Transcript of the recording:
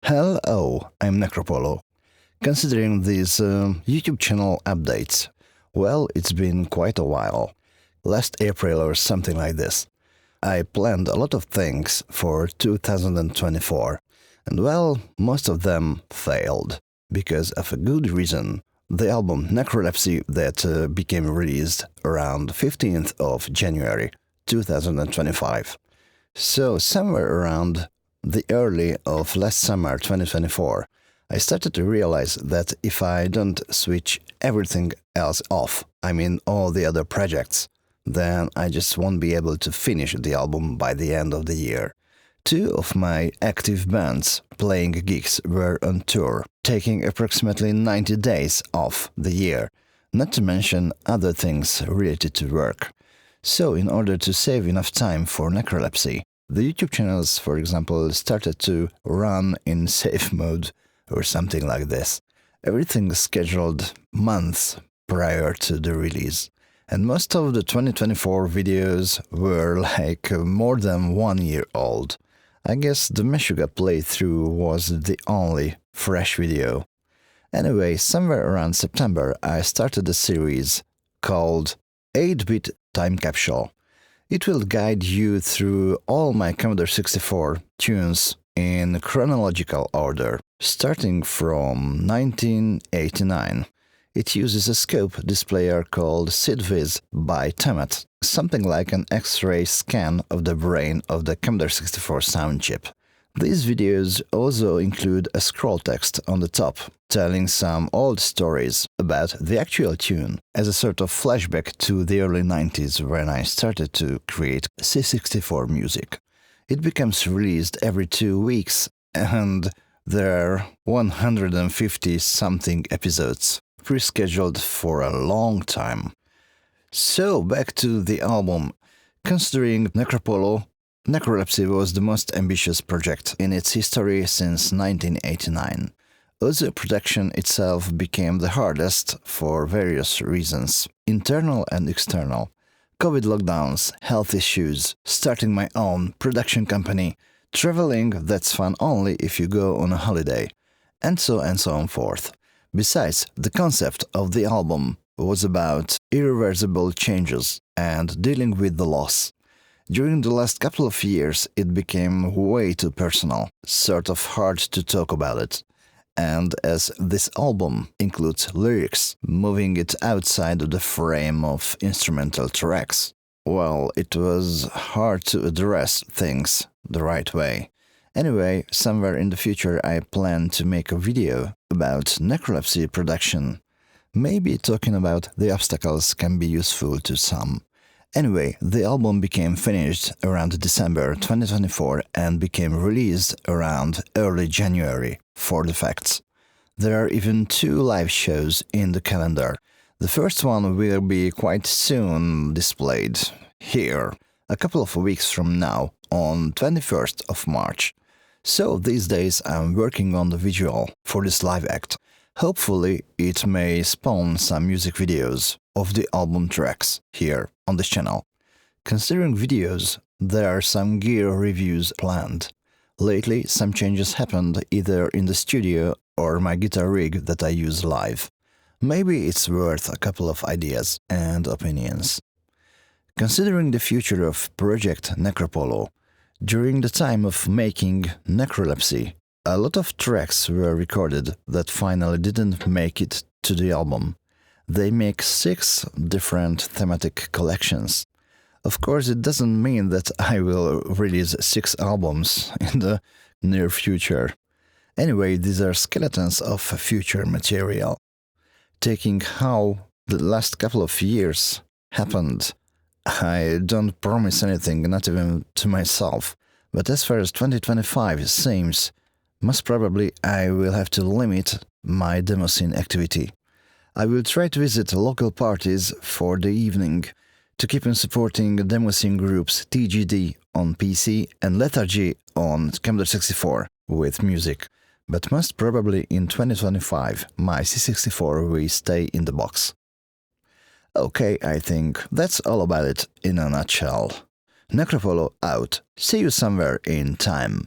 Hello, I'm NecroPolo. Considering these YouTube channel updates, well, it's been quite a while. Last April or something like this. I planned a lot of things for 2024, and well, most of them failed, because of a good reason. The album Necrolepsy that became released around 15th of January 2025. So somewhere around the early of last summer 2024, I started to realize that if I don't switch everything else off, I mean all the other projects, then I just won't be able to finish the album by the end of the year. Two of my active bands playing gigs were on tour, taking approximately 90 days off the year, not to mention other things related to work. So in order to save enough time for Necrolepsy, the YouTube channels, for example, started to run in safe mode or something like this. Everything scheduled months prior to the release. And most of the 2024 videos were like more than 1 year old. I guess the Musica playthrough was the only fresh video. Anyway, somewhere around September, I started a series called 8-Bit Time Capsule. It will guide you through all my Commodore 64 tunes in chronological order, starting from 1989. It uses a scope displayer called SIDVIZ by Temet, something like an X-ray scan of the brain of the Commodore 64 sound chip. These videos also include a scroll text on the top, telling some old stories about the actual tune, as a sort of flashback to the early 90s when I started to create C64 music. It becomes released every 2 weeks, and there are 150-something episodes, pre-scheduled for a long time. So back to the album. Considering NecroPolo, Necrolepsy was the most ambitious project in its history since 1989. Also, production itself became the hardest for various reasons, internal and external. COVID lockdowns, health issues, starting my own production company, traveling that's fun only if you go on a holiday, and so on forth. Besides, the concept of the album was about irreversible changes and dealing with the loss. During the last couple of years, it became way too personal, sort of hard to talk about it. And as this album includes lyrics, moving it outside of the frame of instrumental tracks, well, it was hard to address things the right way. Anyway, somewhere in the future I plan to make a video about Necrolepsy production. Maybe talking about the obstacles can be useful to some. Anyway, the album became finished around December 2024 and became released around early January, for the facts. There are even 2 live shows in the calendar. The first one will be quite soon displayed here, a couple of weeks from now, on 21st of March. So these days I'm working on the visual for this live act. Hopefully it may spawn some music videos of the album tracks here on this channel. Considering videos, there are some gear reviews planned. Lately some changes happened either in the studio or my guitar rig that I use live. Maybe it's worth a couple of ideas and opinions. Considering the future of Project NecroPolo, during the time of making Necrolepsy, a lot of tracks were recorded that finally didn't make it to the album. They make 6 different thematic collections. Of course, it doesn't mean that I will release 6 albums in the near future. Anyway, these are skeletons of future material. Taking how the last couple of years happened, I don't promise anything, not even to myself. But as far as 2025 seems, most probably I will have to limit my demo scene activity. I will try to visit local parties for the evening to keep on supporting demo scene groups TGD on PC and Lethargy on Commodore 64 with music. But most probably in 2025 my C64 will stay in the box. Okay, I think that's all about it in a nutshell. NecroPolo out. See you somewhere in time.